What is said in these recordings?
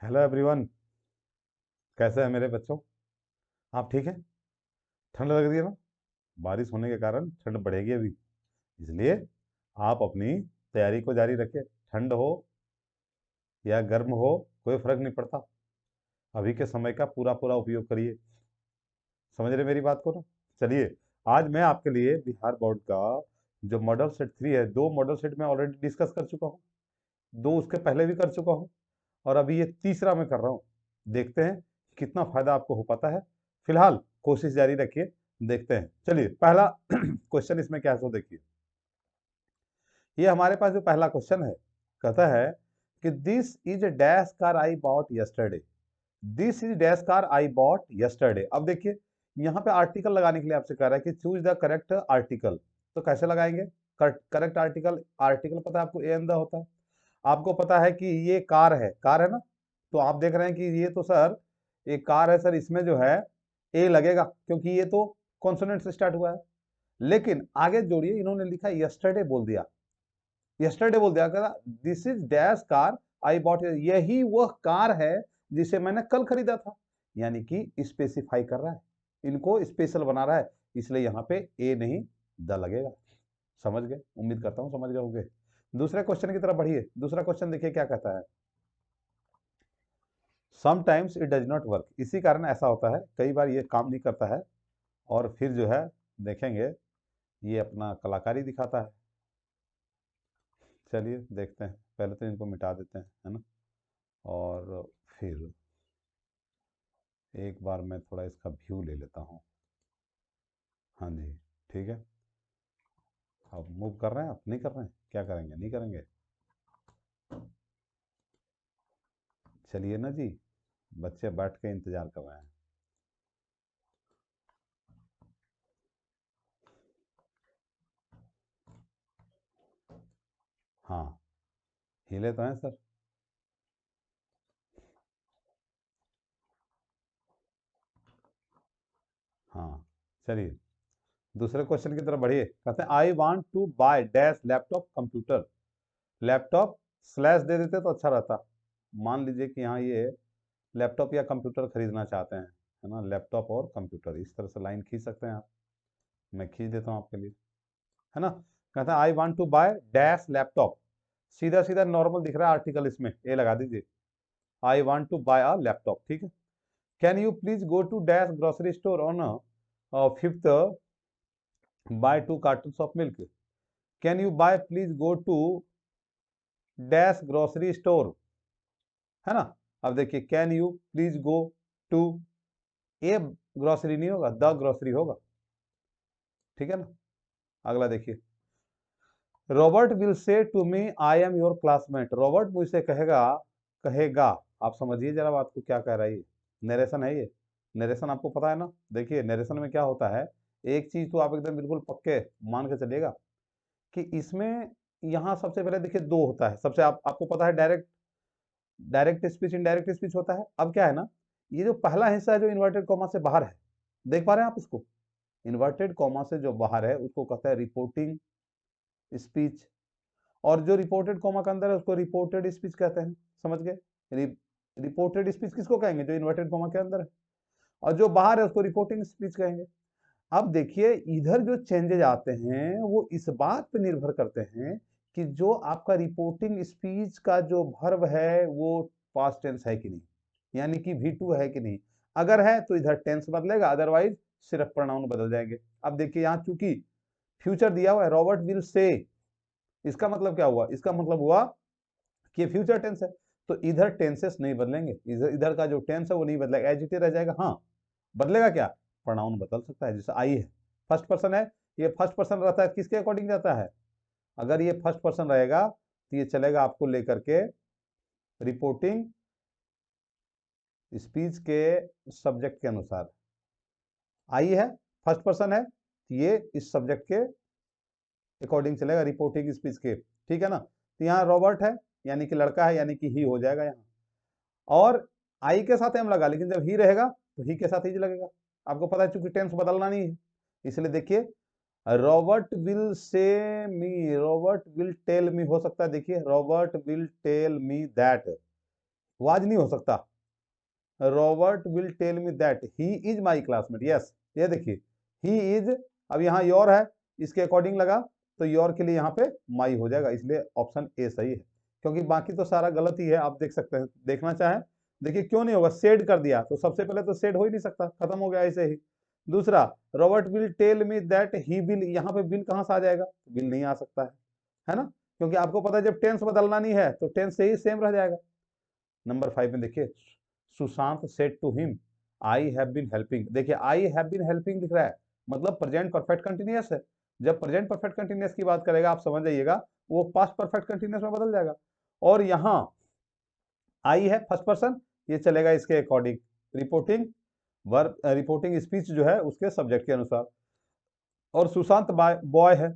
Hello everyone. कैसे हैं मेरे बच्चों? आप ठीक हैं? ठंड लग रही है ना? बारिश होने के कारण ठंड बढ़ेगी अभी, इसलिए आप अपनी तैयारी को जारी रखें। ठंड हो या गर्म हो, कोई फर्क नहीं पड़ता। अभी के समय का पूरा पूरा उपयोग करिए। समझ रहे मेरी बात को ना? चलिए, आज मैं आपके लिए बिहार बोर्ड का जो मॉडल सेट 3 है, 2 मॉडल सेट मैं ऑलरेडी डिस्कस कर चुका हूँ, 2 उसके पहले भी कर चुका हूँ, और अभी ये तीसरा मैं कर रहा हूँ। देखते हैं कितना फायदा आपको हो पाता है। फिलहाल कोशिश जारी रखिए, देखते हैं। चलिए, पहला क्वेश्चन इसमें क्या है सो देखिए। ये हमारे पास जो पहला क्वेश्चन है, कहता है कि this is a dash car I bought yesterday. This is dash car I bought yesterday. अब देखिए, यहाँ पे आर्टिकल लगाने के लिए आपसे कह रहा है कि चूज द करेक्ट आर्टिकल। तो कैसे लगाएंगे करेक्ट आर्टिकल? आर्टिकल पता है आपको, ए एन द होता है। आपको पता है कि ये कार है ना? तो आप देख रहे हैं कि ये तो सर, ये कार है सर, इसमें जो है ए लगेगा क्योंकि ये तो कॉन्सोनेंट से स्टार्ट हुआ है। लेकिन आगे जोड़िए, इन्होंने लिखा यस्टरडे बोल दिया। यस्टरडे बोल दिया, कहता this is dash car I bought, यही वह कार है जिसे मैंने कल खरीदा था। यानी कि स्पेसिफाई कर रहा है, इनको स्पेशल बना रहा है, इसलिए यहाँ पे ए नहीं द लगेगा। समझ गए? उम्मीद करता हूँ समझ गए होंगे। दूसरे क्वेश्चन की तरफ बढ़िए। दूसरा क्वेश्चन देखिए क्या कहता है। Sometimes it does not work. इसी कारण ऐसा होता है, कई बार ये काम नहीं करता है, और फिर जो है देखेंगे ये अपना कलाकारी दिखाता है। चलिए देखते हैं, पहले तो इनको मिटा देते हैं, है ना? और फिर एक बार मैं थोड़ा इसका व्यू ले लेता हूँ। हाँ जी, ठीक है। अब मूव कर रहे हैं, आप नहीं कर रहे हैं? क्या करेंगे, नहीं करेंगे? चलिए ना जी, बच्चे बैठ के इंतजार कर रहे हैं। हाँ, हिले तो हैं सर। हाँ, चलिए दूसरे क्वेश्चन की तरफ बढ़िए। कहते हैं I want to buy dash laptop computer. Laptop slash दे देते तो अच्छा रहता। मान लीजिए कि यहाँ ये लैपटॉप या कंप्यूटर खरीदना चाहते हैं, है ना? लैपटॉप और कंप्यूटर, इस तरह से लाइन खींच सकते हैं आप। मैं खींच देता हूँ आपके लिए, है ना? कहता है I want to buy dash laptop. सीधा सीधा नॉर्मल दिख रहा है आर्टिकल, इसमें ए लगा दीजिए। I want to buy a laptop, ठीक है। Can you please go to dash grocery store on fifth, buy 2 carton of milk. Can you buy please go to dash grocery store, है ना? अब देखिए, can you please go to, a grocery नहीं होगा, the grocery होगा, ठीक है ना? अगला देखिए। Robert will say to me I am your classmate. Robert मुझसे कहेगा, कहेगा। आप समझिए जरा बात को, क्या कह रहा है ये? नरेशन है ये। नरेशन आपको पता है ना? देखिए नरेशन में क्या होता है, एक चीज तो आप एकदम बिल्कुल पक्के मान के चलिएगा कि इसमें यहाँ सबसे पहले देखिए दो होता है। सबसे आपको पता है direct, direct speech, indirect speech होता है। अब क्या है ना, ये जो पहला हिस्सा है जो इन्वर्टेड कॉमा से बाहर है, देख पा रहे हैं आप इसको? इन्वर्टेड कॉमा से जो बाहर है उसको कहता है रिपोर्टिंग स्पीच, और जो रिपोर्टेड कॉमा के अंदर है उसको रिपोर्टेड स्पीच कहते हैं। समझ गए? रिपोर्टेड स्पीच किसको कहेंगे? जो इन्वर्टेड कॉमा के अंदर है, और जो बाहर है उसको रिपोर्टिंग स्पीच कहेंगे। अब देखिए, इधर जो चेंजेज आते हैं वो इस बात पे निर्भर करते हैं कि जो आपका रिपोर्टिंग स्पीच का जो वर्ब है वो पास्ट टेंस है कि नहीं, यानी कि V2 है कि नहीं। अगर है तो इधर टेंस बदलेगा, अदरवाइज सिर्फ प्रोनाउन बदल जाएंगे। अब देखिए यहाँ चूंकि फ्यूचर दिया हुआ है, रॉबर्ट विल से, इसका मतलब क्या हुआ? इसका मतलब हुआ कि ये फ्यूचर टेंस है, तो इधर टेंसेस नहीं बदलेंगे, इधर इधर का जो टेंस है वो नहीं बदलेगा, एज इट इज रह जाएगा। हाँ, बदलेगा क्या? प्रोनाउन बदल सकता है। जैसे आई है, फर्स्ट पर्सन है, ये फर्स्ट पर्सन रहता है, किसके अकॉर्डिंग जाता है? अगर ये फर्स्ट पर्सन रहेगा तो ये चलेगा आपको लेकर के रिपोर्टिंग स्पीच के सब्जेक्ट के अनुसार। आई है, फर्स्ट पर्सन है, ये इस सब्जेक्ट के अकॉर्डिंग चलेगा, रिपोर्टिंग स्पीच के, ठीक है ना? तो यहाँ रॉबर्ट है यानी कि लड़का है, यानी कि ही हो जाएगा यहाँ। और आई के साथ एम लगा, लेकिन जब ही रहेगा तो ही के साथ ही लगेगा। आपको पता है चूंकि टेंस बदलना नहीं है, इसलिए देखिए Robert will say me, Robert will tell me हो सकता है। देखिए Robert will tell me that was नहीं हो सकता। Robert will tell me that he is my classmate. Yes, ये देखिए ही इज, अब यहाँ योर है, इसके अकॉर्डिंग लगा तो योर के लिए यहाँ पे माई हो जाएगा, इसलिए ऑप्शन ए सही है, क्योंकि बाकी तो सारा गलत ही है। आप देख सकते हैं, देखना चाहें देखिए क्यों नहीं होगा, सेड कर दिया तो सबसे पहले तो सेड हो ही नहीं सकता, खत्म हो गया ऐसे ही। दूसरा, Robert will tell me that he will, यहाँ पे विल कहाँ से आ जाएगा, विल नहीं आ सकता है ना, क्योंकि आपको पता है जब टेंस बदलना नहीं है तो टेंस से ही सेम रह जाएगा। नंबर 5 में देखिए, Sushant said to him I have been helping. देखिए आई हैव बीन हेल्पिंग दिख रहा है, मतलब प्रेजेंट परफेक्ट कंटिन्यूअस है। जब प्रेजेंट परफेक्ट कंटिन्यूअस की बात करेगा आप समझ जाइएगा वो पास्ट परफेक्ट कंटिन्यूअस में बदल जाएगा। और यहाँ आई है फर्स्ट पर्सन, ये चलेगा इसके according, reporting verb, reporting speech जो है उसके सब्जेक्ट के अनुसार। और सुशांत बॉय है,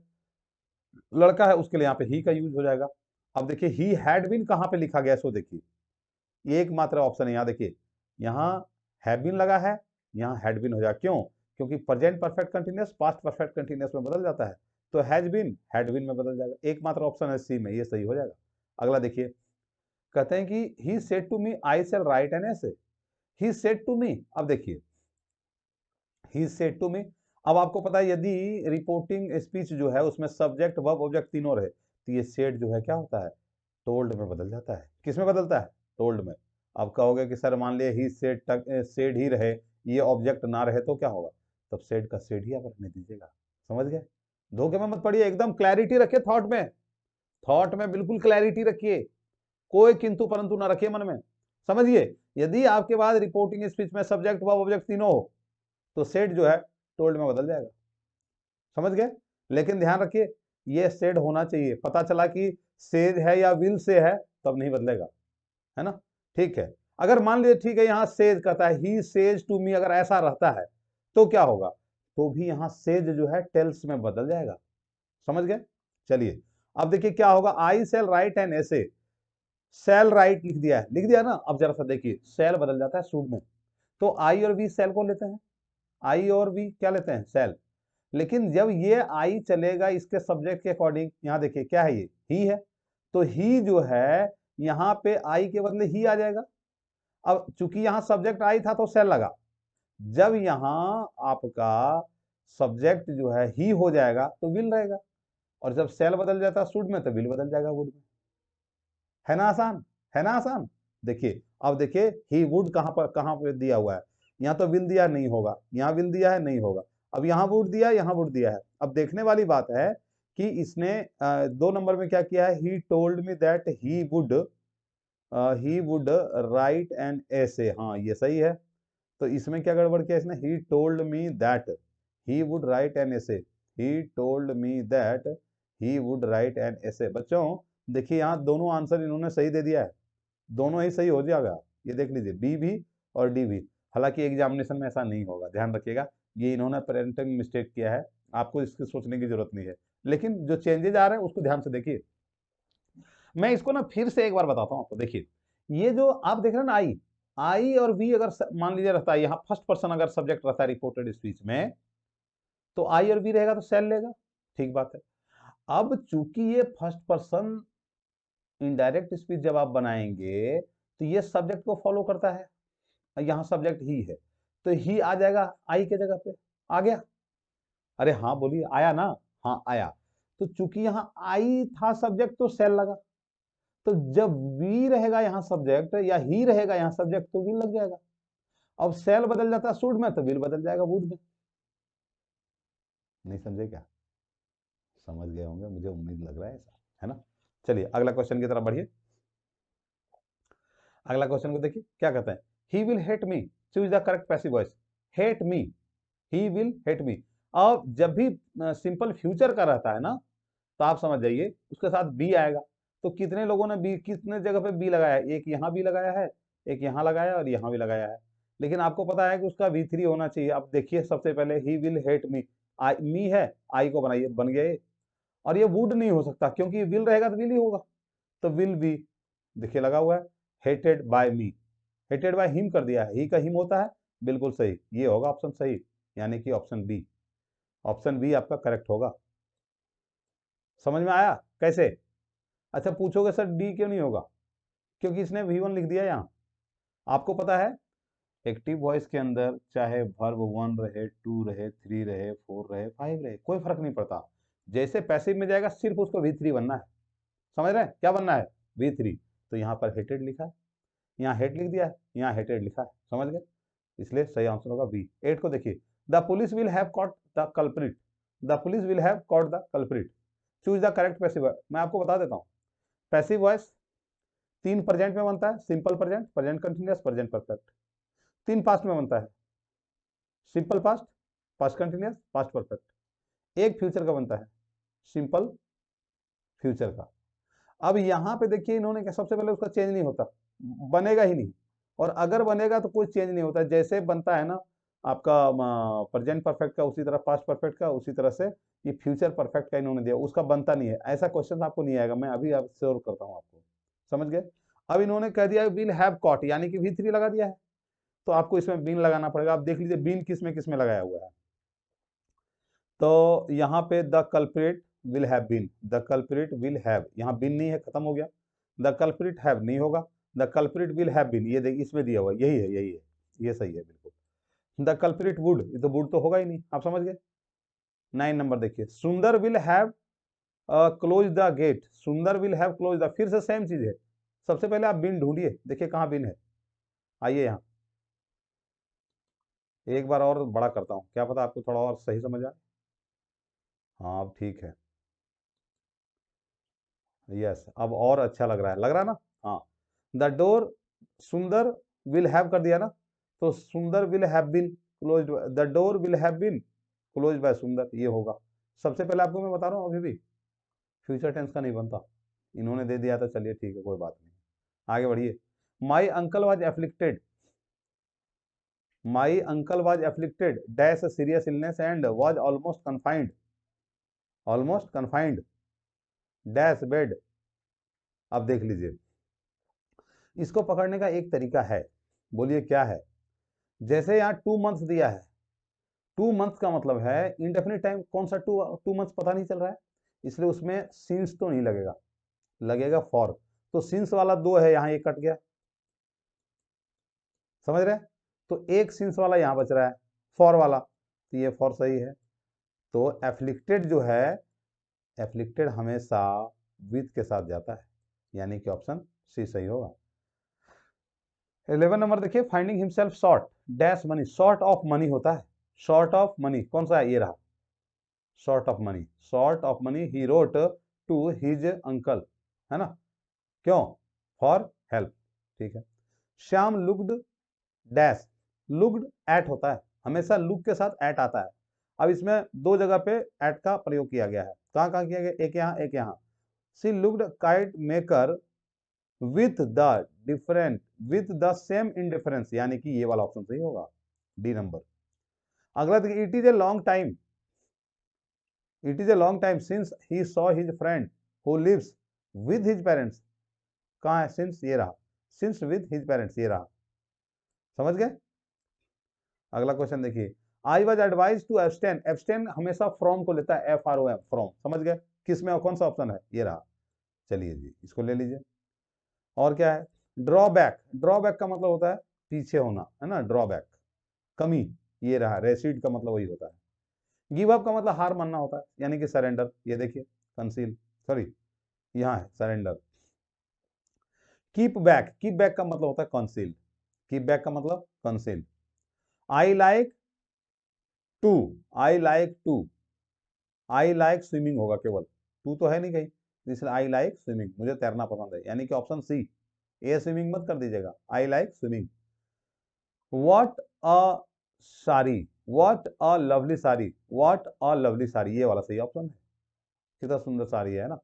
लड़का है, उसके लिए यहाँ पे ही का यूज हो जाएगा। अब देखिए ही हैड बीन कहाँ पे लिखा गया, सो देखिए एकमात्र ऑप्शन है यहाँ, देखिए यहाँ हैव बीन लगा है, यहाँ हैड बीन हो जाएगा। क्यों? क्योंकि present perfect continuous past perfect continuous में बदल जाता है, तो हैज बीन हैड बीन में बदल जाएगा। एकमात्र ऑप्शन है सी में, ये सही हो जाएगा। अगला देखिए, कहते हैं कि he said to me I shall write an essay. He said to me, अब देखिए ही सेड टू मी, अब आपको पता है यदि रिपोर्टिंग स्पीच जो है उसमें सब्जेक्ट वर्ब ऑब्जेक्ट तीनों रहे तो ये सेड जो है क्या होता है, टोल्ड में बदल जाता है। किस में बदलता है? टोल्ड में। अब कहोगे कि सर मान लिया ही सेड तक सेड ही रहे, ये ऑब्जेक्ट ना रहे तो क्या होगा, तब सेड का सेड ही आप रखने दीजिएगा। समझ गए? धोखे में मत पड़िए, एकदम क्लैरिटी रखिए थॉट में, थॉट में बिल्कुल क्लैरिटी रखिए, कोई किंतु परंतु ना रखिए मन में। समझिए, यदि आपके बाद रिपोर्टिंग स्पीच में सब्जेक्ट वर्ब ऑब्जेक्ट तीनों हो तो सेड जो है टोल्ड में बदल जाएगा। समझ गए? लेकिन ध्यान रखिए ये सेड होना चाहिए, पता चला कि सेज है या विल से है तब नहीं बदलेगा, है ना। ठीक है, अगर मान लीजिए ठीक है यहाँ सेज कहता है ही सेज टू मी, अगर ऐसा रहता है तो क्या होगा, तो भी यहाँ सेज जो है टेल्स में बदल जाएगा। समझ गए? चलिए अब देखिए क्या होगा, आई सेल राइट एन ऐसे, सेल राइट लिख दिया है, लिख दिया ना। अब जरा सा देखिए सेल बदल जाता है शुड में, तो आई और वी सेल को लेते हैं, आई और वी क्या लेते हैं, सेल। लेकिन जब ये आई चलेगा इसके सब्जेक्ट के अकॉर्डिंग, यहाँ देखिए क्या है, ये ही है, तो ही जो है यहाँ पे आई के बदले ही आ जाएगा। अब चूंकि यहाँ सब्जेक्ट आई था तो सेल लगा, जब यहाँ आपका सब्जेक्ट जो है ही हो जाएगा तो विल रहेगा, और जब सेल बदल जाता है शुड में तो विल बदल जाएगा वुड में। है ना आसान, है ना आसान। देखिए अब देखिए ही वुड कहाँ पर दिया हुआ है, यहाँ तो विल दिया नहीं होगा, यहाँ विल दिया है नहीं होगा, अब यहाँ वुड दिया, यहाँ वुड दिया है। अब देखने वाली बात है कि इसने 2 नंबर में क्या किया है, he told me that he would write an essay, हाँ ये सही है। तो इसमें क्या गड़बड़ किया इसने, he told me that he would write an essay, he told me that he would write an essay. बच्चों देखिए यहाँ दोनों आंसर इन्होंने सही दे दिया है, दोनों ही सही हो जाएगा, ये देख लीजिए बी भी और डी भी। हालांकि एग्जामिनेशन में ऐसा नहीं होगा, ध्यान रखिएगा, ये इन्होंने प्रिंटिंग मिस्टेक किया है, आपको इसकी सोचने की जरूरत नहीं है, लेकिन जो चेंजेज आ रहे हैं उसको ध्यान से देखिए। मैं इसको ना फिर से एक बार बताता हूँ आपको, देखिए ये जो आप देख रहे हैं ना आई, आई और वी अगर मान लीजिए रहता है यहाँ फर्स्ट पर्सन अगर सब्जेक्ट रहता है रिपोर्टेड स्पीच में, तो आई और वी रहेगा तो सेल लेगा, ठीक बात है। अब चूंकि ये फर्स्ट पर्सन इनडायरेक्ट स्पीच जब आप बनाएंगे तो ये सब्जेक्ट को फॉलो करता है, यहाँ सब्जेक्ट ही है तो ही आ जाएगा आई के जगह पे, आ गया। अरे हाँ बोलिए, आया ना? हाँ आया। तो चूंकि यहाँ आई था सब्जेक्ट तो सेल लगा, तो जब वी रहेगा यहाँ सब्जेक्ट या ही रहेगा यहाँ सब्जेक्ट तो विल लग जाएगा। अब सेल बदल जाता है शुड में तो विल बदल जाएगा वुड में। नहीं समझे क्या? समझ गए होंगे, मुझे उम्मीद लग रहा है ऐसा, है ना। चलिए अगला क्वेश्चन की तरफ बढ़िए। अगला क्वेश्चन को देखिए क्या कहते हैं, he will hate me, choose the correct passive voice. Hate me, he will hate me. अब जब भी सिंपल फ्यूचर का रहता है ना तो आप समझ जाइए उसके साथ बी आएगा। तो कितने लोगों ने बी, कितने जगह पे बी लगाया है, एक यहाँ भी लगाया है, एक यहाँ लगाया और यहाँ भी लगाया है। लेकिन आपको पता है कि उसका V3 होना चाहिए। अब देखिए सबसे पहले ही विल हेट मी, आई मी है, आई को बनाइए, बन गया ये। और ये वुड नहीं हो सकता क्योंकि विल रहेगा तो विल ही होगा, तो विल बी, देखिए लगा हुआ है, hated by me, hated by him कर दिया है, ही का हिम होता है, बिल्कुल सही, ये होगा ऑप्शन सही, यानी कि ऑप्शन बी, ऑप्शन बी आपका करेक्ट होगा। समझ में आया कैसे? अच्छा पूछोगे सर डी क्यों नहीं होगा, क्योंकि इसने V1 लिख दिया यहाँ। आपको पता है एक्टिव वॉइस के अंदर चाहे वर्ब 1 रहे, 2 रहे, 3 रहे, 4 रहे, 5 रहे, कोई फर्क नहीं पड़ता। जैसे पैसिव में जाएगा सिर्फ उसको V3 बनना है। समझ रहे हैं क्या बनना है? V3। तो यहाँ पर हेटेड लिखा है, यहाँ हेट लिख दिया है, यहाँ हेटेड लिखा है। समझ गए? इसलिए सही आंसर होगा बी। 8 को देखिए, the police will have caught the culprit. The police will have caught the culprit. Choose the correct passive voice. मैं आपको बता देता हूँ, पैसिव वॉइस 3 प्रेजेंट में बनता है, simple present, present continuous, present perfect. 3 past में बनता है, simple past, past continuous, past perfect. एक फ्यूचर का बनता है, सिंपल फ्यूचर का। अब यहाँ पे देखिए इन्होंने क्या, सबसे पहले उसका चेंज नहीं होता, बनेगा ही नहीं, और अगर बनेगा तो कोई चेंज नहीं होता। जैसे बनता है ना आपका प्रेजेंट परफेक्ट का, उसी तरह पास्ट परफेक्ट का, उसी तरह से ये फ्यूचर परफेक्ट का इन्होंने दिया, उसका बनता नहीं है। ऐसा क्वेश्चन आपको नहीं आएगा, मैं अभी आप श्योर करता हूँ आपको। समझ गए? अब इन्होंने कह दिया विल हैव कॉट, यानी कि V3 लगा दिया है, तो आपको इसमें बीन लगाना पड़ेगा। आप देख लीजिए बीन किस में लगाया हुआ है। तो यहाँ पे the culprit will have been, the culprit will have, यहाँ बीन नहीं है, खत्म हो गया। द कल्प्रिट हैव नहीं होगा, the culprit will have been, ये देखिए इसमें दिया हुआ यही है, यही है, ये सही है बिल्कुल। द कल्प्रिट वुड, ये तो वुड तो होगा ही नहीं, आप समझ गए। 9 नंबर देखिए, Sundar will have close the gate, Sundar will have close the, फिर से सेम चीज है। सबसे पहले आप बिन ढूंढिए, देखिए कहाँ बिन है। आइए यहाँ एक बार और बड़ा करता हूँ, क्या पता आपको थोड़ा और सही समझ आए। हाँ अब ठीक है, यस अब और अच्छा लग रहा है ना। हाँ, the door Sundar will have कर दिया ना, तो Sundar will have been close, the door will have been close by Sundar, ये होगा। सबसे पहले आपको मैं बता रहा हूँ, अभी भी फ्यूचर टेंस का नहीं बनता, इन्होंने दे दिया था, चलिए ठीक है कोई बात नहीं, आगे बढ़िए। My uncle was afflicted, my uncle was afflicted dash serious illness and was almost confined dash bed. अब देख लीजिए, इसको पकड़ने का एक तरीका है, बोलिए क्या है। जैसे यहाँ 2 मंथ्स दिया है, 2 मंथ्स का मतलब है इंडेफिनिट टाइम, कौन सा 2 मंथ्स पता नहीं चल रहा है, इसलिए उसमें सिंस तो नहीं लगेगा, लगेगा फॉर। तो सिंस वाला 2 है, यहाँ ये कट गया, समझ रहे हैं? तो एक सिंस वाला यहाँ बच रहा है, फॉर वाला, तो ये फॉर सही है। तो एफ्लिक्टेड जो है, एफ्लिक्टेड हमेशा विथ के साथ जाता है, यानी कि ऑप्शन सी सही होगा। 11 नंबर देखिए, finding himself short dash money, short of money होता है, शॉर्ट ऑफ मनी कौन सा है, ये रहा, short of money, short of money he wrote to his uncle, है ना, क्यों, फॉर हेल्प, ठीक है। Shyam looked dash, looked at होता है, हमेशा लुक के साथ एट आता है। अब इसमें 2 जगह पे एट का प्रयोग किया गया है, कहाँ कहाँ किया गया, एक यहाँ एक यहाँ। She looked kite maker with the different with the same indifference, यानी कि ये वाला ऑप्शन सही होगा, डी नंबर। अगला देखिए, it is a long time, it is a long time since he saw his friend who lives with his parents, कहाँ है सिंस, ये रहा, सिंस विद हिज पेरेंट्स, ये रहा, समझ गए। अगला क्वेश्चन देखिए, I was advise to abstain, abstain हमेशा फ्रॉम को लेता है, FROM फ्रॉम, समझ गए, किस में कौन सा ऑप्शन है, ये रहा। चलिए जी इसको ले लीजिए। और क्या है, ड्रॉबैक, ड्रॉबैक का मतलब होता है पीछे होना, है ना, ड्रॉबैक कमी, ये रहा, रेसिड का मतलब वही होता है। गिव अप का मतलब हार मानना होता है, यानी कि सरेंडर, ये देखिए कंसील, सॉरी यहाँ है surrender. Keep back, keep back का मतलब होता है कंसील, कीप बैक का मतलब conceal. I like to, I like to, I like swimming होगा केवल, टू तो है नहीं कहीं, इसलिए आई लाइक स्विमिंग, मुझे तैरना पसंद है, यानी कि ऑप्शन सी, ए स्विमिंग मत कर दीजिएगा, आई like swimming. What a sari, what a lovely sari, what a lovely sari, ये वाला सही ऑप्शन है, कितना सुंदर साड़ी है ना।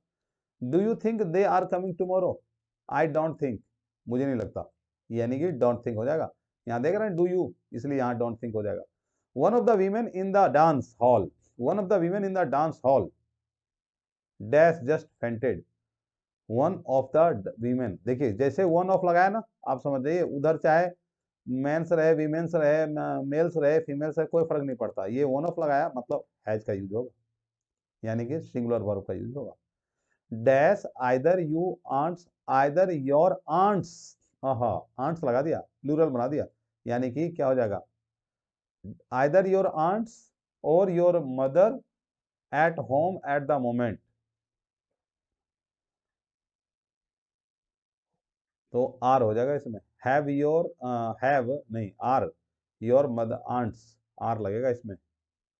Do you think they are coming tomorrow, I don't think, मुझे नहीं लगता, यानी कि डोंट थिंक हो जाएगा। यहाँ देख रहे हैं डू यू, इसलिए यहाँ डोंट थिंक हो जाएगा। One of the women in the dance hall, one of the women in the dance hall dash just fainted, one of the women, देखिए जैसे वन ऑफ लगाया ना, आप समझ जाइए उधर चाहे मेंस रहे, वीमेंस रहे, मेल्स रहे, फीमेल्स रहे, कोई फर्क नहीं पड़ता, ये वन ऑफ लगाया मतलब हैज का यूज होगा, यानी कि सिंगुलर वर्ब का यूज होगा। Dash either you aunts either your aunts, हाँ आंट्स लगा दिया, प्लूरल बना दिया, यानी कि क्या हो जाएगा, आइदर योर आंट्स और your mother at home at the moment, तो आर हो जाएगा इसमें, हैव योर, हैव नहीं are, your mother aunts, are लगेगा इसमें,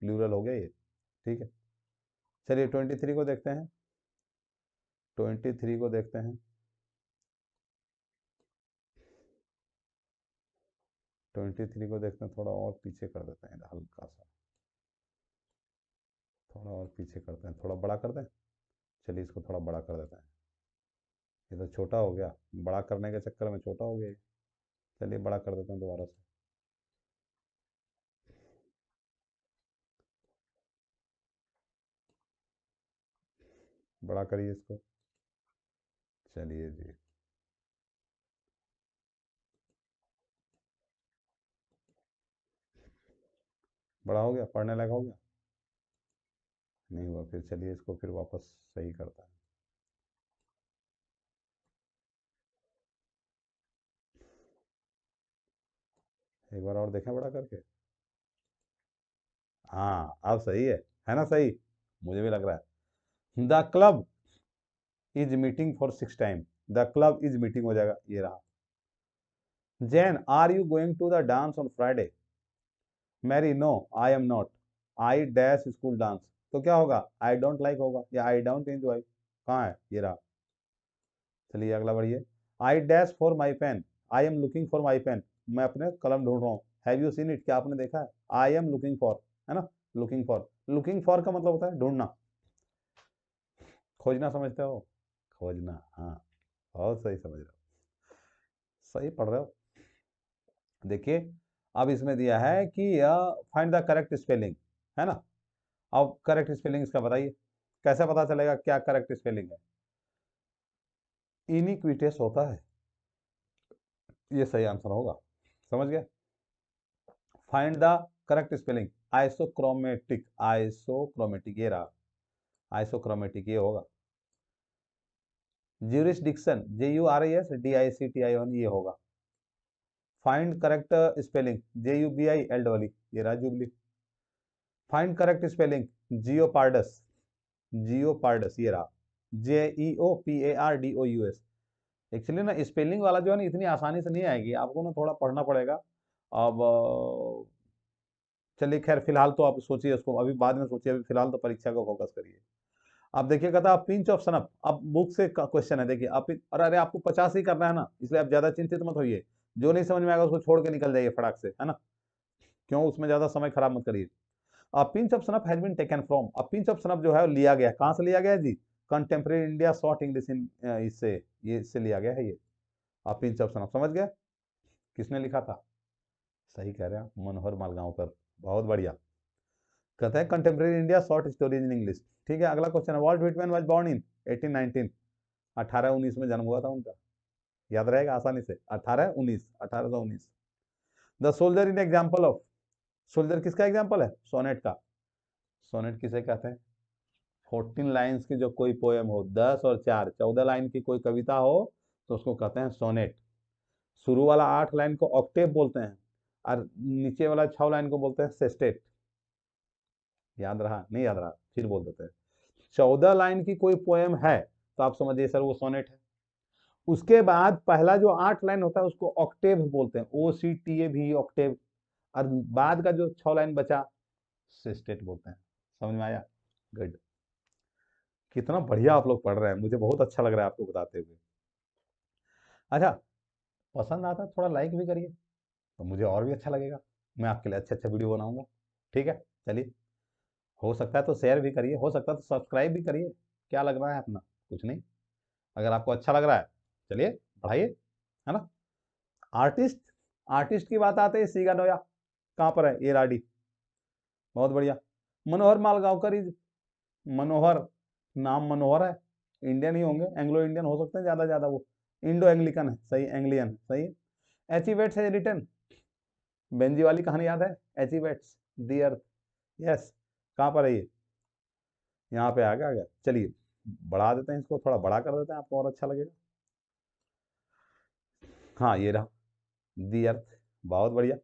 प्लूरल हो गया ये, ठीक है। चलिए 23 को देखते हैं, 23 को देखते हैं, 23 को देखते हैं, थोड़ा और पीछे कर देते हैं हल्का सा, थोड़ा और पीछे करते हैं, थोड़ा बड़ा कर दें, चलिए इसको थोड़ा बड़ा कर देते हैं, ये तो छोटा हो गया, बड़ा करने के चक्कर में छोटा हो गया ये। चलिए बड़ा कर देते हैं दोबारा से, बड़ा करिए इसको, चलिए जी, बड़ा हो गया, पढ़ने लगा हो गया, नहीं हुआ, फिर चलिए इसको फिर वापस सही करता है, एक बार और देखें बड़ा करके, हाँ अब सही है ना सही, मुझे भी लग रहा है। The club is meeting for 6 time, the club is meeting हो जाएगा, ये रहा। Jane, are you going to the dance on Friday, Mary, no I am not, I dash school dance, तो क्या होगा, आई डोंट लाइक होगा या I don't enjoy, कहाँ है, ये रहा। चलिए अगला बढ़िए, I dash for my pen, I am looking for my pen, मैं अपने कलम ढूंढ रहा हूँ, हैव यू सीन इट, क्या आपने देखा है, आई एम लुकिंग फॉर, है ना, लुकिंग फॉर का मतलब होता है ढूंढना, खोजना समझते हो, खोजना, हाँ बहुत सही समझ रहे हो, सही पढ़ रहे हो। देखिए अब इसमें दिया है कि फाइंड द करेक्ट स्पेलिंग, है ना, अब करेक्ट स्पेलिंग इसका बताइए, कैसे पता चलेगा क्या करेक्ट स्पेलिंग है, इनिक्विटियस होता है, ये सही आंसर होगा, समझ गए। Find the correct spelling, isochromatic, isochromatic ये रहा, आइसोक्रोमेटिक ये होगा। ज्यूरिसडिक्शन, JURISDICTION ये होगा। फाइंड करेक्ट स्पेलिंग, JUBIL, ये रहा जुबली। फाइंड करेक्ट स्पेलिंग, जियोपार्डस, जियोपार्डस ये रहा, JEOPARDOUS। एक्चुअली ना स्पेलिंग वाला जो है ना इतनी आसानी से नहीं आएगी, आपको ना थोड़ा पढ़ना पड़ेगा। अब चलिए खैर फिलहाल तो आप सोचिए उसको, अभी बाद में सोचिए, अभी फिलहाल तो परीक्षा को फोकस करिए। अब देखिए कहता है पिंच ऑफ सनप, अब बुक से क्वेश्चन है, देखिए आप, अरे आपको 50 ही करना है ना, इसलिए आप ज्यादा चिंतित मत होइए, जो नहीं समझ में आएगा उसको छोड़ के निकल जाइए फटाक से, है ना, क्यों उसमें ज्यादा समय खराब मत करिए। अब pinch of snuff has been taken from, अब पिंच ऑफ सनप जो है लिया गया, कहाँ से लिया गया जी, contemporary India short English in, इससे, ये इससे लिया गया है ये। आप पिंच ऑफ सनप समझ गए, किसने लिखा था, सही कह रहे हैं मनोहर मालगांवकर, बहुत बढ़िया। कहते हैं contemporary India short stories in English, ठीक है। अगला क्वेश्चन है, Walt Whitman was born in 1819, 1819 में जन्म हुआ था उनका, याद रहेगा आसानी से, 1819। The soldier in example of, soldier किसका एग्जाम्पल है, सोनेट का, सोनेट किसे कहते हैं, 14 लाइन्स की जो कोई पोएम हो, 10 और 4 14 लाइन की कोई कविता हो तो उसको कहते हैं सोनेट। शुरू वाला 8 लाइन को ऑक्टेव बोलते हैं, और नीचे वाला 6 लाइन को बोलते हैं सेस्टेट। याद रहा, नहीं याद रहा, फिर बोल देते हैं। 14 लाइन की कोई पोएम है तो आप समझिए सर वो सोनेट है। उसके बाद पहला जो 8 लाइन होता है उसको ऑक्टेव बोलते हैं, OCTAV ऑक्टेव, और बाद का जो 6 लाइन बचा सेस्टेट बोलते हैं। समझ में आया, गुड। कितना बढ़िया आप लोग पढ़ रहे हैं, मुझे बहुत अच्छा लग रहा है आपको बताते हुए। अच्छा, पसंद आता है थोड़ा लाइक भी करिए, तो मुझे और भी अच्छा लगेगा, मैं आपके लिए अच्छा अच्छा वीडियो बनाऊंगा, ठीक है। चलिए, हो सकता है तो शेयर भी करिए, हो सकता है तो सब्सक्राइब भी करिए, क्या लग रहा है अपना, कुछ नहीं, अगर आपको अच्छा लग रहा है चलिए बढ़ाइए, है ना। आर्टिस्ट, आर्टिस्ट की बात आते हैं, सीगा नोया कहाँ पर है, ये राडी, बहुत बढ़िया। मनोहर मालगांवकर इज, मनोहर, नाम मनोहर है, इंडियन ही होंगे, एंग्लो इंडियन हो सकते हैं ज्यादा वो, इंडो एंग्लिकन है, सही, एंग्लियन सही। एचिवेट्स है रिटर्न, बेंजी वाली कहानी याद है, एचिवेट्स, दी अर्थ, यस, कहाँ पर है ये, यहाँ पे आ गया, चलिए बढ़ा देते हैं इसको, थोड़ा बड़ा कर देते हैं, आपको और अच्छा लगेगा। हाँ ये रहा, दी अर्थ, बहुत बढ़िया।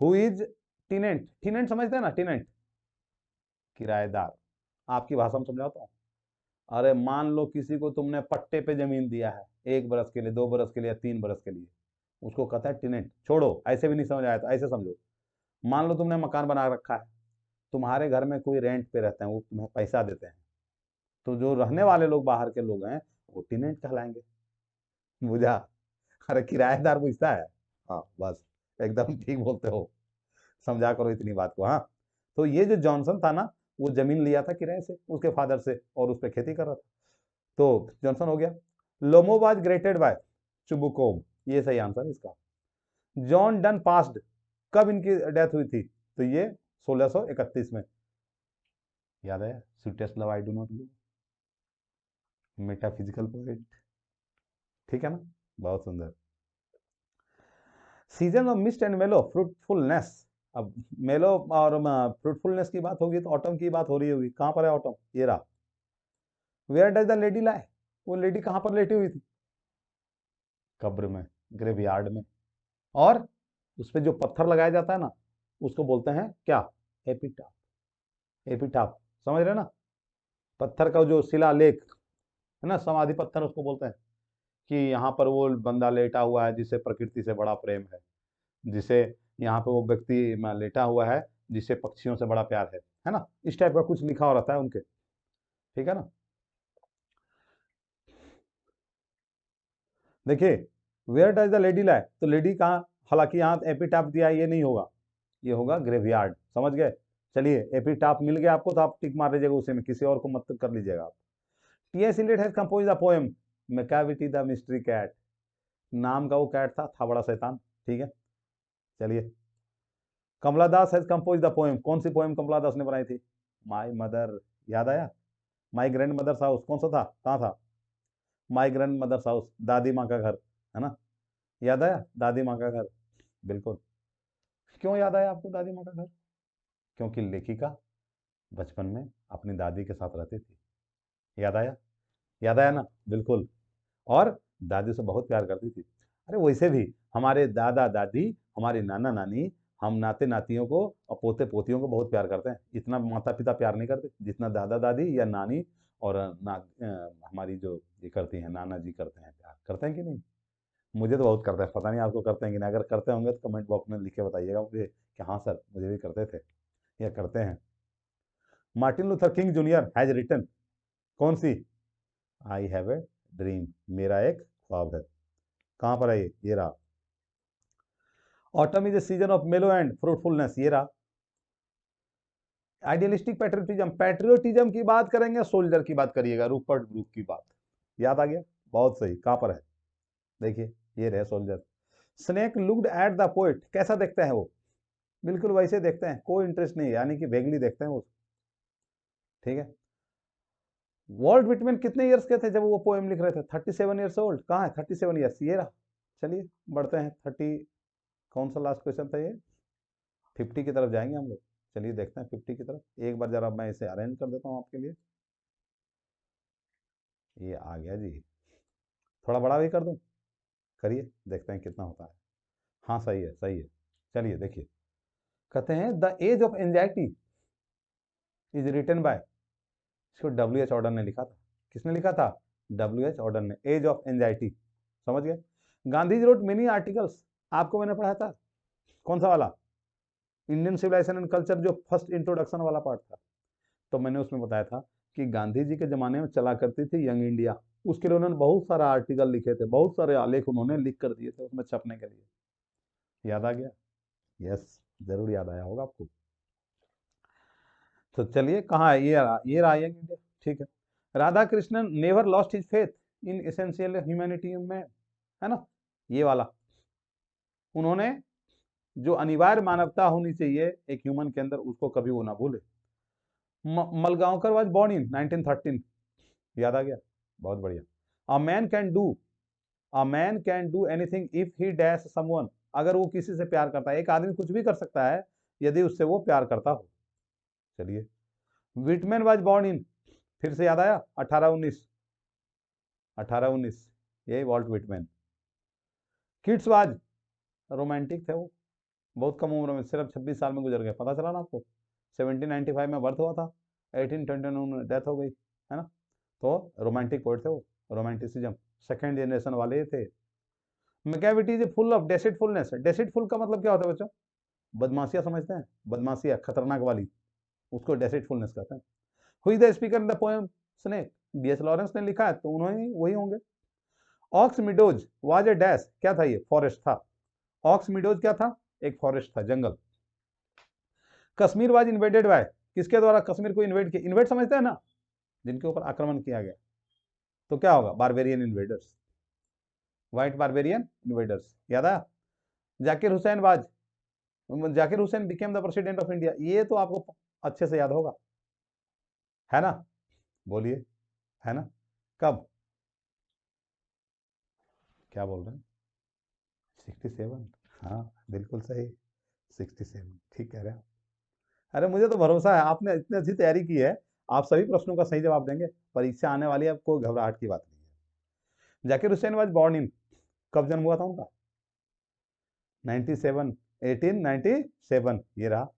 हु इज टीनेंट, टीनेंट समझते हैं ना, टीनेंट किराएदार, आपकी भाषा में समझाता हूँ। अरे मान लो किसी को तुमने पट्टे पे जमीन दिया है, 1 बरस के लिए, 2 बरस के लिए, 3 बरस के लिए, उसको कहता है टीनेंट। छोड़ो, ऐसे भी नहीं समझ आया तो ऐसे समझो, मान लो तुमने मकान बना रखा है, तुम्हारे घर में कोई रेंट पे रहते हैं, वो तुम्हें पैसा देते हैं, तो जो रहने वाले लोग बाहर के लोग हैं वो टीनेंट कहलाएंगे। बुझा? अरे किराएदार पूछता है। हाँ बस, एकदम ठीक बोलते हो, समझा करो इतनी बात को। हाँ, तो ये जो जॉनसन था ना, वो जमीन लिया था किराए से उसके फादर से, और उस पर खेती कर रहा था, तो जॉनसन हो गया। लोमो वाज ग्रेटेड बाय चुबुकोम, ये सही आंसर है इसका। जॉन डन पास्ड, कब इनकी डेथ हुई थी? तो ये 1631 में, याद है? Sweetest love I do not know, metaphysical poet, ठीक है ना, बहुत सुंदर। सीजन ऑफ मिस्ट एंड मेलो फ्रूटफुलनेस, अब मेलो और फ्रूटफुलनेस की बात होगी तो ऑटम की बात हो रही होगी। कहां पर है ऑटम? ये रहा। वेयर डज द लेडी लाई, वो लेडी कहां पर लेटी हुई थी? कब्र में, ग्रेवयार्ड में। और उस पर जो पत्थर लगाया जाता है ना, उसको बोलते हैं क्या? एपिटाफ, एपिटाफ, समझ रहे ना? पत्थर का जो शिलालेख है ना, समाधि पत्थर उसको बोलते हैं, कि यहाँ पर वो बंदा लेटा हुआ है जिसे प्रकृति से बड़ा प्रेम है, जिसे यहाँ पे वो व्यक्ति लेटा हुआ है जिसे पक्षियों से बड़ा प्यार है ना, इस टाइप का कुछ लिखा हो रहता है उनके, ठीक है ना। देखिए, वेयर डज द लेडी लाई, तो लेडी कहाँ, हालांकि यहाँ एपिटाफ दिया है, ये नहीं होगा, ये होगा ग्रेवयार्ड, समझ गए? चलिए, एपिटाफ मिल गया आपको तो आप टिक मार लीजिएगा उसी में, किसी और को मत कर लीजिएगा आप। T S. Eliot has compose the poem Macavity the mystery cat, नाम का वो कैट था बड़ा शैतान, ठीक है। चलिए, कमला दास हैज कंपोज द पोएम, कौन सी पोएम कमला दास ने बनाई थी? माई मदर, याद आया? माई ग्रैंड मदर्स हाउस, कौन सा था, कहाँ था? माई ग्रैंड मदर्स हाउस, दादी माँ का घर, है ना, याद आया? दादी माँ का घर, बिल्कुल। क्यों याद आया आपको दादी माँ का घर? क्योंकि लेखिका बचपन में अपनी दादी के साथ रहती थी, याद आया? याद आया ना, बिल्कुल। और दादी से बहुत प्यार करती थी। अरे वैसे भी हमारे दादा दादी, हमारे नाना नानी, हम नाते नातियों को और पोते पोतियों को बहुत प्यार करते हैं, इतना माता पिता प्यार नहीं करते जितना दादा दादी या नानी और हमारी जो ये करती हैं, नाना जी करते हैं, प्यार करते हैं कि नहीं? मुझे तो बहुत करते हैं, पता नहीं आपको करते हैं कि नहीं, अगर करते होंगे तो कमेंट बॉक्स में लिख के बताइएगा मुझे कि हाँ सर मुझे भी करते थे या करते हैं। Martin Luther King junior has written, कौन सी? आई हैव ए ड्रीम, मेरा एक ख्वाब है, कहां पर है ये रहा। Autumn is a season of मेलो एंड फ्रूटफुलनेस, ये रहा। आइडियलिस्टिक पैट्रियोटिज्म, पैट्रियोटिज्म की बात करेंगे, सोल्जर की बात करिएगा, रूपर्ट ब्रूक की बात, याद आ गया? बहुत सही, कहां पर है? देखिए, ये रहे soldier. Snake looked at the poet, कैसा देखते हैं वो? बिल्कुल वैसे देखते हैं, कोई इंटरेस्ट नहीं, यानी कि वेगली देखते हैं वो, ठीक है। वॉल्ट विटमैन कितने ईयर्स के थे जब वो पोएम लिख रहे थे? 37 ईयर्स ओल्ड, कहाँ है 37 ईयर्स, ये रहा। चलिए बढ़ते हैं, 30, कौन सा लास्ट क्वेश्चन था ये? 50 की तरफ जाएंगे हम लोग। चलिए देखते हैं 50 की तरफ, एक बार जरा मैं इसे अरेंज कर देता हूँ आपके लिए। ये आ गया जी, थोड़ा बड़ा भी कर दूं? करिए, देखते हैं कितना होता है। हाँ सही है, सही है। चलिए देखिए, कहते हैं the age of anxiety is written by, इसको W.H. ऑर्डन ने लिखा था। किसने लिखा था? W.H. ऑर्डन ने, एज ऑफ एंजाइटी, समझ गए? Gandhi ji road many articles, आपको मैंने पढ़ाया था, कौन सा वाला? इंडियन सिविलाइजेशन एंड कल्चर, जो फर्स्ट इंट्रोडक्शन वाला पार्ट था, तो मैंने उसमें बताया था कि गांधी जी के जमाने में चला करती थी यंग इंडिया, उसके लिए उन्होंने बहुत सारा आर्टिकल लिखे थे, बहुत सारे आलेख उन्होंने लिख कर दिए थे उसमें छपने के लिए, याद आ गया? यस, जरूर याद आया होगा आपको। तो चलिए, कहाँ है ये रहा यंग इंडिया, ठीक है। Radha Krishnan never lost his faith in essential humanity में, है ना, ये वाला। उन्होंने जो अनिवार्य मानवता होनी चाहिए एक ह्यूमन के अंदर, उसको कभी वो ना भूले। मलगांवकर वाज बोर्न इन 1913, याद आ गया? बहुत बढ़िया। A man can do, a man can do anything if he dash someone, अगर वो किसी से प्यार करता है, एक आदमी कुछ भी कर सकता है यदि उससे वो प्यार करता हो। चलिए, विटमैन वाज बोर्न इन, फिर से याद आया? 1819, 1819, ये Walt Whitman. Kids was romantic थे वो, बहुत कम उम्र में, सिर्फ 26 साल में गुजर गए, पता चला ना आपको। 1795 में बर्थ हुआ था, 1829 में डेथ हो गई, है ना। तो रोमांटिक पोएट थे वो, रोमांटिसिज्म सेकंड जनरेशन वाले थे। Macavity is full of deceitfulness. Deceitful का मतलब क्या होता है बच्चों? बदमाशियां समझते हैं, बदमाशियां खतरनाक वाली, उसको डेसिटफुलनेस कहते हैं। Who is the speaker in the poem snake? D S Lawrence ने लिखा है, तो उन्होंने वही होंगे। Ox meadows was a dash, क्या था ये? फॉरेस्ट था। ऑक्स मिडोज क्या था? एक फॉरेस्ट था, जंगल। कश्मीर वाज इन्वेडेड बाय, किसके द्वारा कश्मीर को इन्वेड किया? इन्वेड समझते हैं ना, जिनके ऊपर आक्रमण किया गया, तो क्या होगा? Barbarian invaders, white barbarian invaders, याद आया। Zakir Hussain was, Zakir Hussain became the president of India, ये तो आपको अच्छे से याद होगा, है ना, बोलिए, है ना। कब? क्या बोल रहे हैं? 67, हाँ बिल्कुल सही, 67, ठीक कह रहे हैं। अरे मुझे तो भरोसा है, आपने इतनी अच्छी तैयारी की है, आप सभी प्रश्नों का सही जवाब देंगे, परीक्षा आने वाली है, अब कोई घबराहट की बात नहीं है। Zakir Hussain was born in, कब जन्म हुआ था उनका? 97, 1897, ये रहा।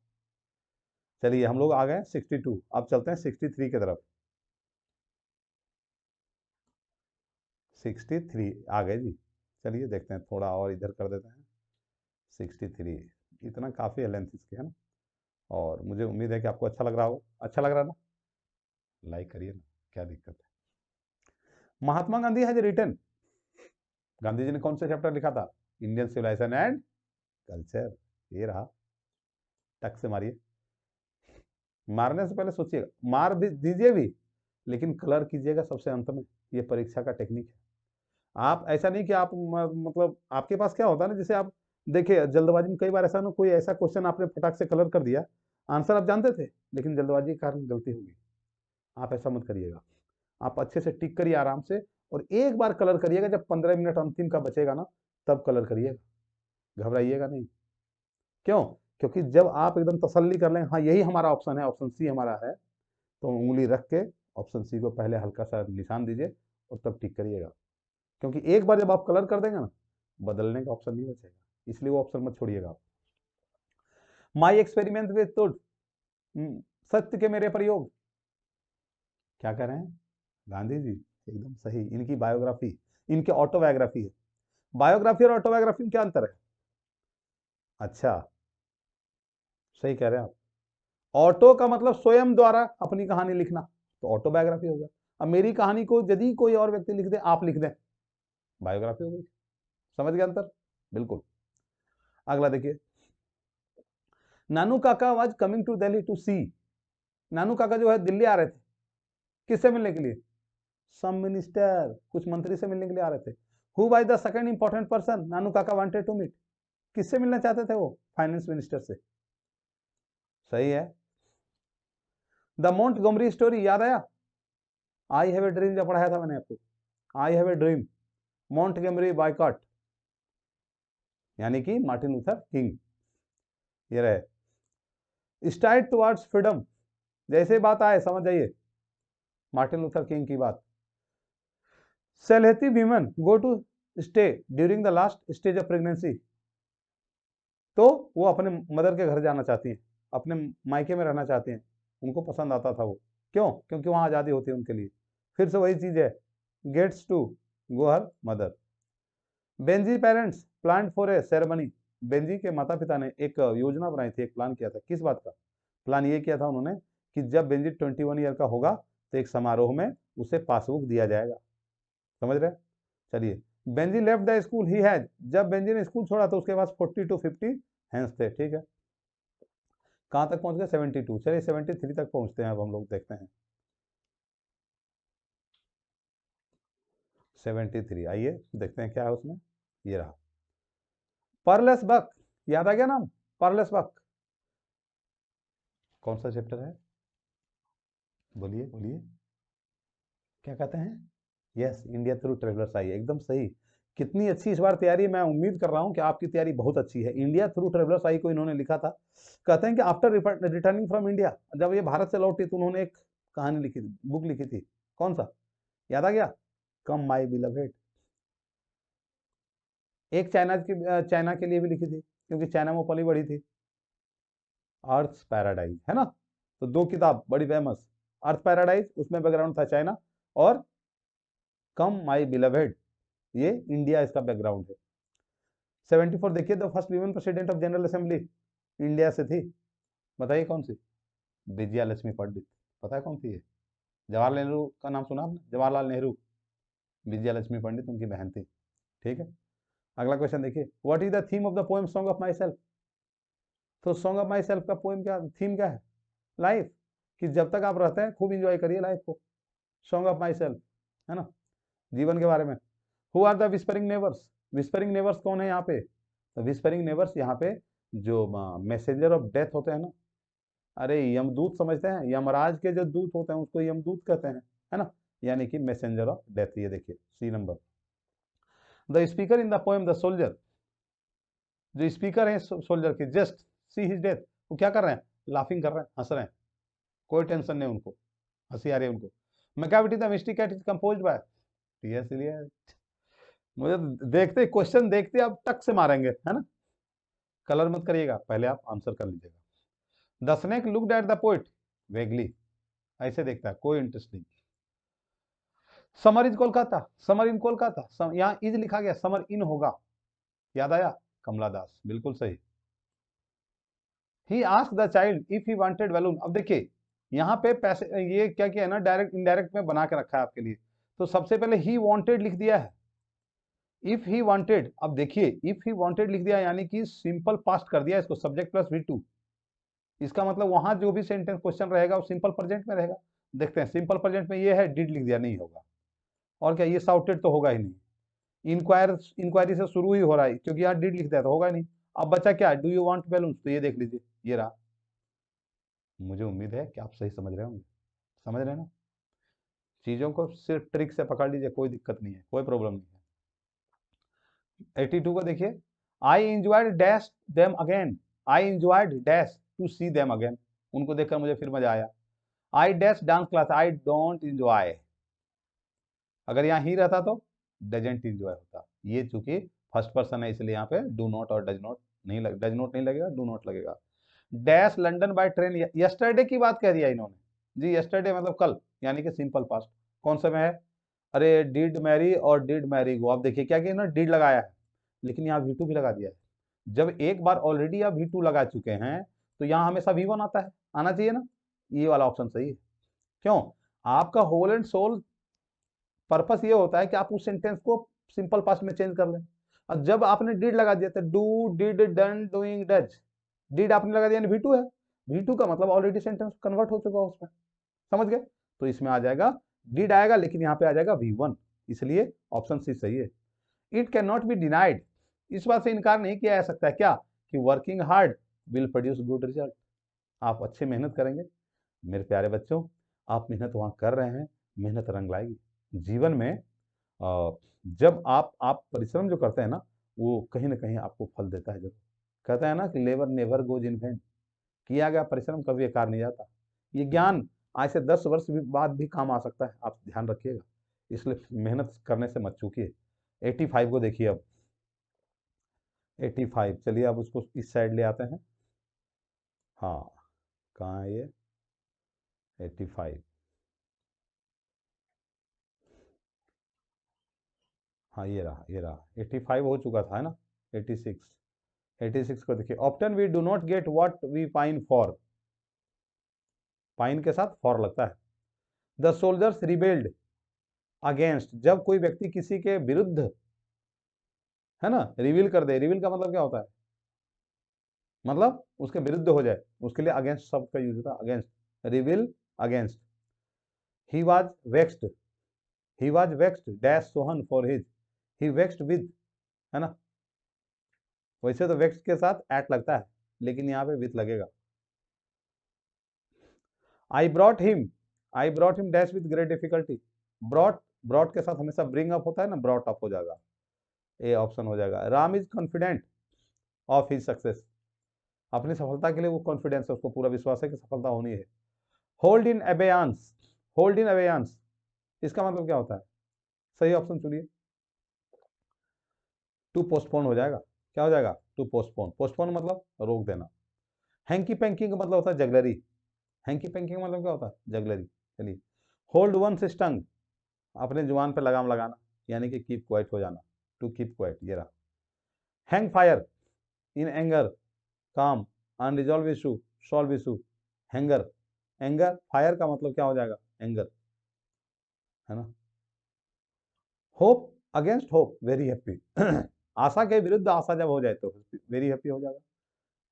चलिए हम लोग आ गए 62, अब चलते हैं 63 की तरफ। 63 आ गए जी। चलिए देखते हैं, थोड़ा और इधर कर देते हैं। 63, इतना काफ़ी है लेंथ इसकी, है ना। और मुझे उम्मीद है कि आपको अच्छा लग रहा होगा, अच्छा लग रहा है ना, लाइक करिए ना, क्या दिक्कत है। महात्मा गांधी हैज रिटन, गांधी जी ने कौन सा चैप्टर लिखा था? इंडियन सिविलाइजेशन एंड कल्चर, ये रहा। टक से मारिए, मारने से पहले सोचिएगा, मार भी दीजिए भी, लेकिन कलर कीजिएगा सबसे अंत में, ये परीक्षा का टेक्निक है। आप ऐसा नहीं कि आप मतलब आपके पास क्या होता है ना, जैसे आप देखिए जल्दबाजी में कई बार ऐसा ना, कोई ऐसा क्वेश्चन आपने फटाक से कलर कर दिया, आंसर आप जानते थे, लेकिन जल्दबाजी के कारण गलती होगी। आप ऐसा मत करिएगा, आप अच्छे से टिक करिए आराम से, और एक बार कलर करिएगा, जब 15 मिनट अंतिम का बचेगा ना, तब कलर करिएगा, घबराइएगा नहीं। क्यों? क्योंकि जब आप एकदम तसल्ली कर लें, हाँ यही हमारा ऑप्शन है, ऑप्शन सी हमारा है, तो उंगली रख के ऑप्शन सी को पहले हल्का सा निशान दीजिए और तब टिक करिएगा। क्योंकि एक बार जब आप कलर कर देंगे ना, बदलने का ऑप्शन नहीं बचेगा, इसलिए वो ऑप्शन मत छोड़िएगा आप। माई एक्सपेरिमेंट विद तुड, सत्य के मेरे प्रयोग, क्या कह रहे हैं? गांधी जी, एकदम सही। इनकी बायोग्राफी, इनकी ऑटोबायोग्राफी है। बायोग्राफी और ऑटोबायोग्राफी में क्या अंतर है? अच्छा, सही कह रहे हैं आप। ऑटो का मतलब स्वयं द्वारा अपनी कहानी लिखना, तो ऑटोबायोग्राफी हो गया। अब मेरी कहानी को यदि कोई और व्यक्ति लिख दे, आप लिख दें, बायोग्राफी हो गई। समझ गए अंतर? बिल्कुल। अगला देखिए, Nanu Kaka was coming to Delhi to see, Nanu Kaka जो है दिल्ली आ रहे थे, किससे मिलने के लिए? सम मिनिस्टर, कुछ मंत्री से मिलने के लिए आ रहे थे। Who was the second important person Nanu Kaka wanted to meet, किससे मिलना चाहते थे वो? फाइनेंस मिनिस्टर से, सही है। द मोंटगोमरी स्टोरी याद आया? आई हैव ए ड्रीम जब पढ़ाया था मैंने आपको, I have a dream, Montgomery boycott, यानी कि मार्टिन लूथर किंग, ये रहे। स्टाइड टुवर्ड्स फ्रीडम, जैसे बात आए समझ जाइए, मार्टिन लूथर किंग की बात। सेलेहती women go to stay during the last stage of pregnancy, तो वो अपने मदर के घर जाना चाहती हैं, अपने मायके में रहना चाहती हैं, उनको पसंद आता था वो। क्यों? क्योंकि वहां आज़ादी होती है उनके लिए। फिर से वही चीज है, gets to go her mother. Benji parents plan for a ceremony, Benji के माता पिता ने एक योजना बनाई थी, एक प्लान किया था, किस बात का प्लान ये किया था उन्होंने? कि जब बेंजी 21 ईयर का होगा, तो एक समारोह में उसे पासबुक दिया जाएगा। समझ रहे? चलिए, Benji left the school he has, जब बेंजी ने स्कूल छोड़ा तो उसके पास 40 to 50 हैंड्स थे, ठीक है। कहां तक पहुंच गए? 72। चलिए 73 तक पहुंचते हैं, अब हम लोग देखते हैं 73, आइए देखते हैं क्या है उसमें। ये रहा, पर्लेस बक, याद आ गया नाम? पर्लेस बक कौन सा चैप्टर है? बोलिए बोलिए, क्या कहते हैं? यस, इंडिया थ्रू ट्रेवलर्स आई, एकदम सही। कितनी अच्छी इस बार तैयारी, मैं उम्मीद कर रहा हूं कि आपकी तैयारी बहुत अच्छी है। इंडिया थ्रू ट्रेवलर्स आई को इन्होंने लिखा था, कहते हैं कि आफ्टर रिटर्निंग फ्रॉम इंडिया, जब ये भारत से लौटी तो उन्होंने एक कहानी लिखी थी, बुक लिखी थी, कौन सा? याद आ गया? कम माई बिलवेड, एक चाइना के लिए भी लिखी थी, क्योंकि चाइना में पली बड़ी थी, अर्थ पैराडाइज, है ना। तो दो किताब बड़ी फेमस, अर्थ पैराडाइज, उसमें बैकग्राउंड था चाइना, और कम माई बिलवेड, ये इंडिया इसका बैकग्राउंड है। 74 देखिए, the first women president of general assembly India से थी, बताइए कौन सी? विजया लक्ष्मी पंडित, पता है कौन थी ये? जवाहरलाल नेहरू का नाम सुना आपने? जवाहरलाल नेहरू, विजया लक्ष्मी पंडित उनकी बहन थी। ठीक है, अगला क्वेश्चन देखिए, what is the theme of the poem song of my self? तो सॉन्ग ऑफ माई सेल्फ का पोएम क्या थीम क्या है? लाइफ, कि जब तक आप रहते हैं खूब इंजॉय करिए लाइफ को, सॉन्ग ऑफ माई सेल्फ, है ना, जीवन के बारे में। Who are the whispering neighbours? Whispering neighbours कौन है यहाँ पे? तो विस्परिंग नेबर्स यहाँ पे जो मैसेंजर ऑफ डेथ होते हैं ना, अरे यमदूत समझते हैं, यमराज के जो दूत होते हैं उसको यमदूत कहते हैं, है ना, यानी कि मैसेंजर ऑफ डेथ। ये देखिए C number. The speaker in the poem the soldier, जो स्पीकर है सोल्जर के, जस्ट सी हिज डेथ, वो क्या कर रहे हैं? लाफिंग कर रहे हैं, हंस रहे हैं, कोई टेंशन नहीं उनको, हंसी आ रही है उनको। Macavity the mystic cat is composed by T S Eliot. मुझे देखते क्वेश्चन देखते आप टक से मारेंगे, है ना, कलर मत करिएगा, पहले आप आंसर कर लीजिएगा। The snake looked at the poet vaguely, ऐसे देखता है, कोई इंटरेस्ट नहीं। Summer is Kolkata, summer in Kolkata, यहाँ इज लिखा गया, समर इन होगा, याद आया? कमला दास, बिल्कुल सही। He ask the child if he wanted balloon. अब देखिए यहाँ पे पैसे, ये क्या किया है ना, डायरेक्ट इनडायरेक्ट में बना के रखा है आपके लिए। तो सबसे पहले ही वांटेड लिख दिया है, इफ ही वांटेड, अब देखिए इफ ही वांटेड लिख दिया यानी कि सिंपल पास्ट कर दिया इसको, सब्जेक्ट प्लस V2। इसका मतलब वहां जो भी सेंटेंस क्वेश्चन रहेगा वो सिंपल प्रेजेंट में रहेगा। देखते हैं, सिंपल प्रेजेंट में ये है, डिड लिख दिया, नहीं होगा। और क्या, ये साउटेड तो होगा ही नहीं, इंक्वायरी से शुरू ही हो रहा है, क्योंकि यहाँ डिड लिख दिया तो होगा ही नहीं। अब बचा क्या? डू यू वांट बैलून, तो ये देख लीजिए, ये रहा। मुझे उम्मीद है कि आप सही समझ रहे होंगे, समझ रहे हैं ना? चीजों को सिर्फ ट्रिक से पकड़ लीजिए, कोई दिक्कत नहीं है, कोई प्रॉब्लम नहीं है। 82 को देखिए, I enjoyed dash them again, I enjoyed dash to see them again, उनको देखकर मुझे फिर मजा आया। I dash dance class, I don't enjoy, अगर यहाँ ही रहता तो डजेंट इंजॉय होता। ये चूंकि फर्स्ट पर्सन है इसलिए यहाँ पे डू नॉट और डज नॉट नहीं डज नॉट नहीं लगेगा, डू नॉट लगेगा। Dash London by train, yesterday की बात कह दिया इन्होंने जी, यस्टरडे मतलब कल, यानी कि सिंपल पास्ट। कौन सा में है? अरे डिड मैरी और डिड मैरी गो, आप देखिए क्या किया ना, डिड लगाया है, लेकिन यहाँ V2 भी लगा दिया है। जब एक बार ऑलरेडी आप V2 लगा चुके हैं तो यहाँ हमेशा V1 आता है, आना चाहिए ना, ये वाला ऑप्शन सही है। क्यों? आपका होल एंड सोल पर्पस ये होता है कि आप उस सेंटेंस को सिंपल पास्ट में चेंज कर लें। और जब आपने डिड लगा दिया तो do did done doing does, did आपने लगा दिया V2 है, V2 का मतलब ऑलरेडी सेंटेंस कन्वर्ट हो चुका है उसमें, समझ गए? तो इसमें आ जाएगा डिड आएगा, लेकिन यहाँ पे आ जाएगा V1, इसलिए ऑप्शन सी सही है। It can not be denied, इस बात से इनकार नहीं किया जा सकता है क्या, कि working hard will produce good result. आप अच्छे मेहनत करेंगे मेरे प्यारे बच्चों, आप मेहनत वहां कर रहे हैं, मेहनत रंग लाएगी जीवन में। जब आप परिश्रम जो करते हैं ना, वो कहीं ना कहीं आपको फल देता है जरूर। कहता है ना कि labour never goes in when, किया गया परिश्रम कभी बेकार नहीं जाता। ये ज्ञान आज से 10 वर्ष बाद भी काम आ सकता है, आप ध्यान रखिएगा, इसलिए मेहनत करने से मत चूकिए। 85 को देखिए अब, 85, चलिए अब उसको इस साइड ले आते हैं। हाँ, कहाँ है ये 85? हाँ ये रहा, ये रहा, 85 हो चुका था, है ना। 86, 86 को देखिए, often we do not get what we pine for, pine के साथ फॉर लगता है। द सोल्जर्स रिबेल्ड अगेंस्ट, जब कोई व्यक्ति किसी के विरुद्ध, है ना, रिवील कर दे, रिवील का मतलब क्या होता है? मतलब उसके विरुद्ध हो जाए, उसके लिए अगेंस्ट शब्द का यूज होता है, against, reveal against. He was vexed, he was vexed dash Sohan for his, he vexed with, है ना, वैसे तो वेक्स्ड के साथ एट लगता है, लेकिन यहाँ पे विथ लगेगा। I brought him, I brought him dash with great difficulty, brought, brought के साथ हमेशा ब्रिंग अप होता है ना, ब्रॉट अप हो जाएगा, ए ऑप्शन हो जाएगा। Ram is confident of his success, अपनी सफलता के लिए वो कॉन्फिडेंस है, उसको पूरा विश्वास है कि सफलता होनी है। होल्ड इन अबेयांस, होल्ड इन अबेयांस, इसका मतलब क्या होता है? सही ऑप्शन चुनिए। टू पोस्टपोन हो जाएगा। क्या हो जाएगा? To postpone. पोस्टपोन मतलब रोक देना। हैंकी पैंकी का मतलब होता है जगलरी। हैंकी पैंकी का मतलब क्या होता है? जगलरी। चलिए, होल्ड वंस स्टंग, अपने जुबान पे लगाम लगाना, यानी कि कीप क्वाइट हो जाना, टू कीप क्वाइट, ये रहा। Hang fire, in anger, calm, unresolved issue, solve issue, hanger. Anger, fire का मतलब क्या हो जाएगा? एंगर, है ना। Hope against hope, very happy. आशा के विरुद्ध आशा जब हो जाए तो वेरी हैप्पी हो जाएगा।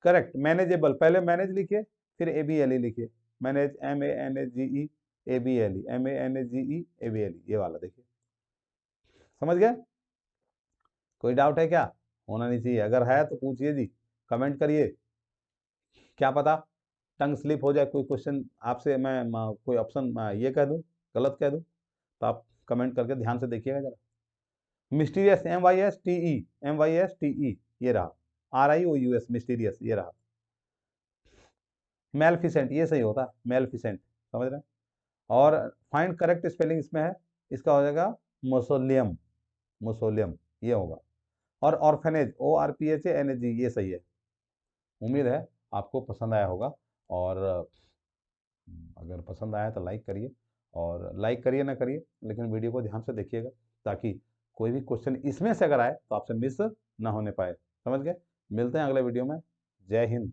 करेक्ट। मैनेजेबल, पहले मैनेज लिखिए फिर ABLE लिखिए। Manage, MANAGE ABLE, MANAGE ABLE, ये वाला देखिए। समझ गए? कोई डाउट है क्या? होना नहीं चाहिए, अगर है तो पूछिए जी, कमेंट करिए। क्या पता टंग स्लिप हो जाए, कोई क्वेश्चन आपसे मैं कोई ऑप्शन ये कह दूं, गलत कह दूं, तो आप कमेंट करके ध्यान से देखिएगा जरा। मिस्टीरियस, MYSTE, ये रहा। RIOUS, मिस्टीरियस, ये रहा। मेलफिसेंट, ये सही होता है, मेलफिसेंट, समझ रहे हैं। और फाइंड करेक्ट स्पेलिंग इसमें है, इसका हो जाएगा मोसोलियम, मोसोलियम, ये होगा। और ऑर्फेनेज, ORPHANAG, ये सही है। उम्मीद है आपको पसंद आया होगा, और अगर पसंद आया तो लाइक करिए, और लाइक करिए ना करिए, लेकिन वीडियो को ध्यान से देखिएगा, ताकि कोई भी क्वेश्चन इसमें से अगर आए तो आपसे मिस ना होने पाए। समझ गए? मिलते हैं अगले वीडियो में। जय हिंद।